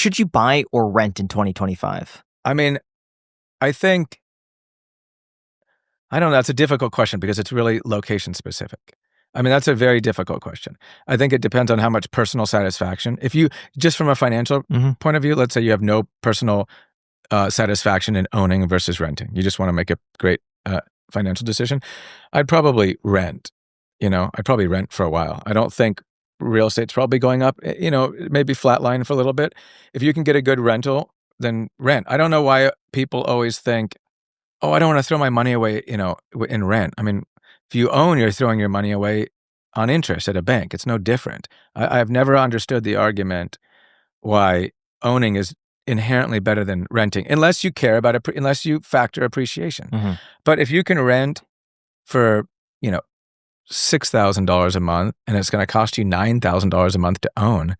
should you buy or rent in 2025? I mean, I think, I don't know, that's a difficult question because it's really location specific. I mean, that's a very difficult question. I think it depends on how much personal satisfaction. If you, just from a financial point of view, let's say you have no personal satisfaction in owning versus renting. You just want to make a great financial decision. I'd probably rent. I'd probably rent for a while. I don't think real estate's probably going up. Maybe flatline for a little bit. If you can get a good rental, then rent. I don't know why people always think, oh, I don't want to throw my money away, in rent. I mean, if you own, you're throwing your money away on interest at a bank. It's no different. I've never understood the argument why owning is inherently better than renting, unless you care about it, unless you factor appreciation. But if you can rent for, $6,000 a month and it's going to cost you $9,000 a month to own,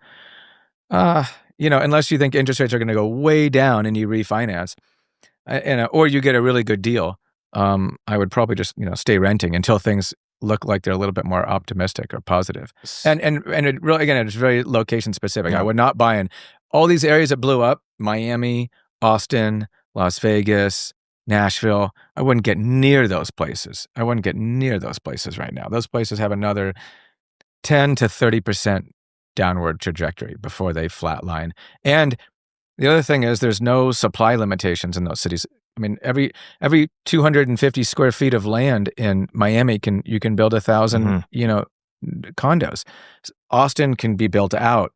unless you think interest rates are going to go way down and you refinance, or you get a really good deal, I would probably just stay renting until things look like they're a little bit more optimistic or positive. And it really, again, it's very location specific. I would not buy in all these areas that blew up: Miami, Austin, Las Vegas, Nashville. I wouldn't get near those places. I wouldn't get near those places right now. Those places have another 10 to 30% downward trajectory before they flatline. And the other thing is there's no supply limitations in those cities. I mean, every 250 square feet of land in Miami you can build 1,000, condos. Austin can be built out.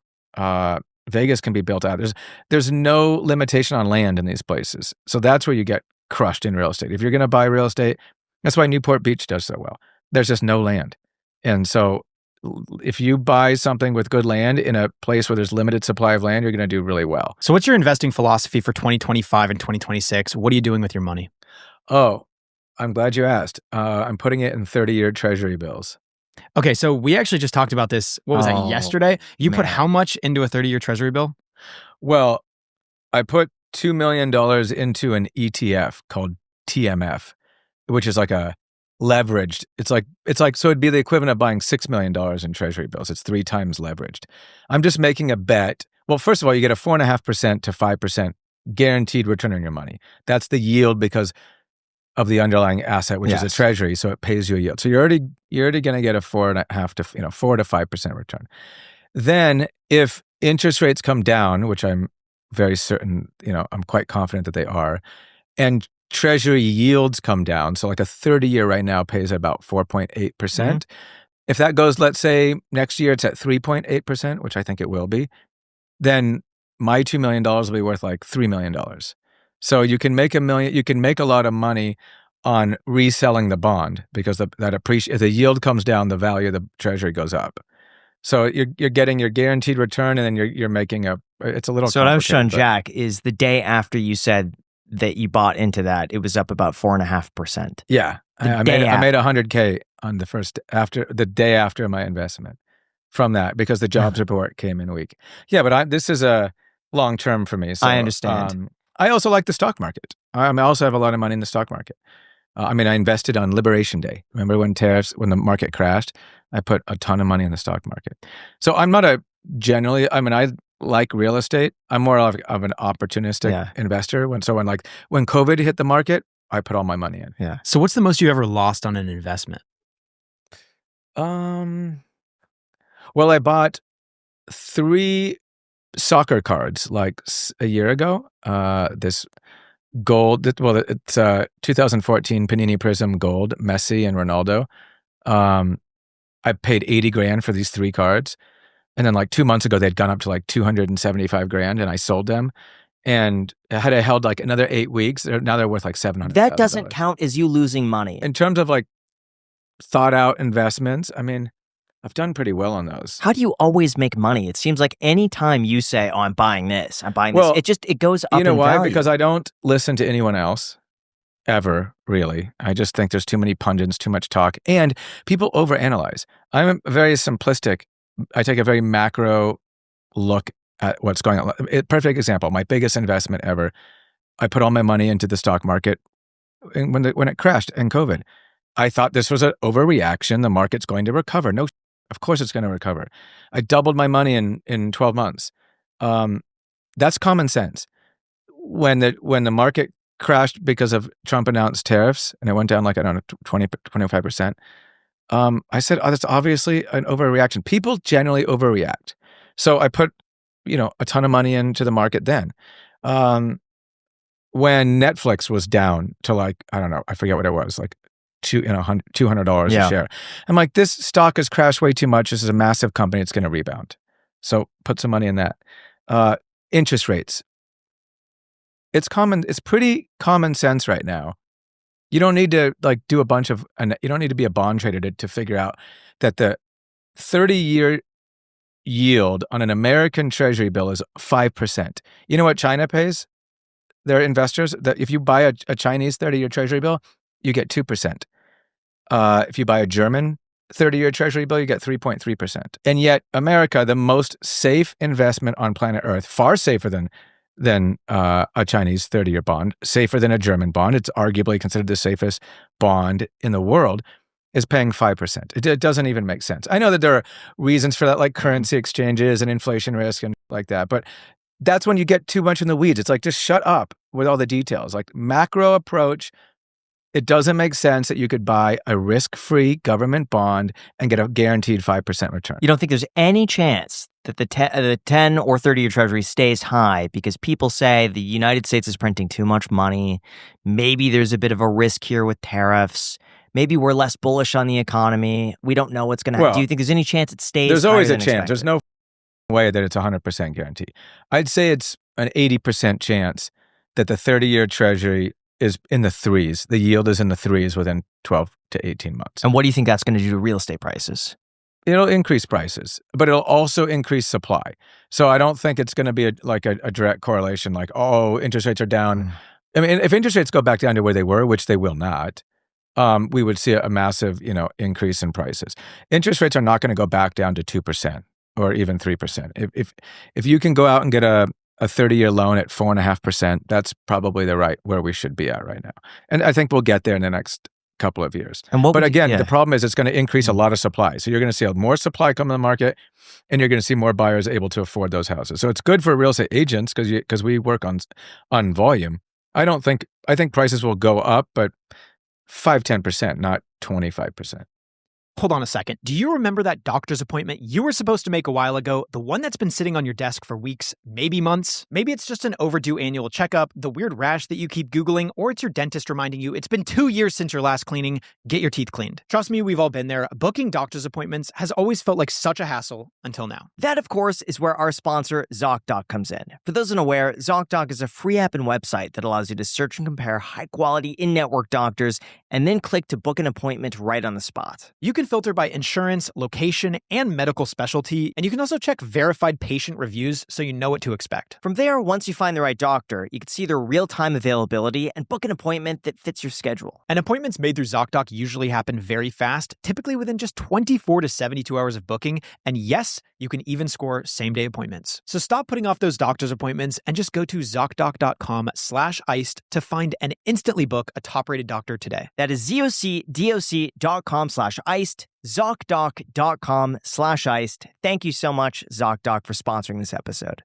Vegas can be built out. There's no limitation on land in these places. So that's where you get crushed in real estate. If you're going to buy real estate, that's why Newport Beach does so well. There's just no land. And so if you buy something with good land in a place where there's limited supply of land, you're going to do really well. So what's your investing philosophy for 2025 and 2026? What are you doing with your money? Oh, I'm glad you asked. I'm putting it in 30-year treasury bills. Okay, so we actually just talked about this, what was that, yesterday? You put how much into a 30-year treasury bill? Well, I put $2 million into an ETF called TMF, which is like a leveraged. It's like so it'd be the equivalent of buying $6 million in treasury bills. It's 3 times leveraged. I'm just making a bet. Well, first of all, you get a 4.5% to 5% guaranteed return on your money. That's the yield because of the underlying asset, which is a treasury, so it pays you a yield. So you're already going to get a 4.5 to 4 to 5% return. Then if interest rates come down, which I'm very certain, I'm quite confident that they are, and treasury yields come down, so like a 30-year right now pays about 4.8%. If that goes, let's say next year it's at 3.8%, which I think it will be, then my $2 million will be worth like $3 million. So you can make you can make a lot of money on reselling the bond because if the yield comes down, the value of the treasury goes up. So you're getting your guaranteed return, and then you're making it's a little. So what I was showing Jack is the day after you said that you bought into that, it was up about 4.5%. Yeah, I made $100K on the day after my investment from that because the jobs report came in weak. Yeah, but this is a long term for me. So, I understand. I also like the stock market. I also have a lot of money in the stock market. I invested on Liberation Day. Remember when the market crashed? I put a ton of money in the stock market. So I'm not I like real estate. I'm more of an opportunistic investor. When COVID hit the market, I put all my money in. Yeah. So what's the most you ever lost on an investment? Well, I bought 3 soccer cards like a year ago. This gold, it's 2014 Panini Prism Gold, Messi and Ronaldo. I paid $80,000 for these 3 cards. And then like 2 months ago, they'd gone up to like $275,000 and I sold them. And had I held like another 8 weeks, now they're worth like $700,000. That doesn't count as you losing money. In terms of like thought out investments, I've done pretty well on those. How do you always make money? It seems like any time you say, oh, I'm buying this, it goes up in value. You know why? Because I don't listen to anyone else ever, really. I just think there's too many pundits, too much talk, and people overanalyze. I'm very simplistic. I take a very macro look at what's going on. Perfect example, my biggest investment ever, I put all my money into the stock market when it crashed in COVID. I thought this was an overreaction. The market's going to recover. No, of course it's going to recover. I doubled my money in 12 months. That's common sense. When the market crashed because of Trump announced tariffs and it went down like, I don't know, 25%, I said, that's obviously an overreaction. People generally overreact. So I put, a ton of money into the market then. When Netflix was down to like, I don't know, I forget what it was, like $200 a share. I'm like, this stock has crashed way too much. This is a massive company. It's going to rebound. So put some money in that. Interest rates. It's pretty common sense right now. You don't need to like do you don't need to be a bond trader to figure out that the 30-year yield on an American treasury bill is 5%. You know what China pays their investors? That if you buy a Chinese 30-year treasury bill, you get 2%. If you buy a German 30-year treasury bill, you get 3.3%. And yet America, the most safe investment on planet Earth, far safer than a Chinese 30-year bond, safer than a German bond. It's arguably considered the safest bond in the world, is paying 5%. It doesn't even make sense. I know that there are reasons for that, like currency exchanges and inflation risk and like that, but that's when you get too much in the weeds. It's like, just shut up with all the details. Like macro approach, it doesn't make sense that you could buy a risk-free government bond and get a guaranteed 5% return. You don't think there's any chance that the 10 or 30-year treasury stays high because people say the United States is printing too much money? Maybe there's a bit of a risk here with tariffs. Maybe we're less bullish on the economy. We don't know what's going to happen. Do you think there's any chance it stays? There's always a chance. Expected? There's no way that it's 100% guarantee. I'd say it's an 80% chance that the 30-year treasury is in the threes. The yield is in the threes within 12 to 18 months. And what do you think that's going to do to real estate prices? It'll increase prices, but it'll also increase supply. So I don't think it's going to be a direct correlation like, interest rates are down. I mean, if interest rates go back down to where they were, which they will not, we would see a massive, increase in prices. Interest rates are not going to go back down to 2% or even 3%. If you can go out and get a 30-year loan at 4.5%, that's probably where we should be at right now. And I think we'll get there in the next couple of years. But again, the problem is it's going to increase a lot of supply. So you're going to see more supply come to the market, and you're going to see more buyers able to afford those houses. So it's good for real estate agents because we work on volume. I think prices will go up, but 5-10%, not 25%. Hold on a second. Do you remember that doctor's appointment you were supposed to make a while ago? The one that's been sitting on your desk for weeks, maybe months? Maybe it's just an overdue annual checkup, the weird rash that you keep Googling, or it's your dentist reminding you it's been 2 years since your last cleaning. Get your teeth cleaned. Trust me, we've all been there. Booking doctor's appointments has always felt like such a hassle until now. That, of course, is where our sponsor, ZocDoc, comes in. For those unaware, ZocDoc is a free app and website that allows you to search and compare high-quality in-network doctors and then click to book an appointment right on the spot. You can filter by insurance, location, and medical specialty, and you can also check verified patient reviews so you know what to expect. From there, once you find the right doctor, you can see their real-time availability and book an appointment that fits your schedule. And appointments made through ZocDoc usually happen very fast, typically within just 24 to 72 hours of booking, and yes, you can even score same-day appointments. So stop putting off those doctor's appointments and just go to ZocDoc.com/iced to find and instantly book a top-rated doctor today. That is ZocDoc.com/iced, ZocDoc.com/iced. Thank you so much, ZocDoc, for sponsoring this episode.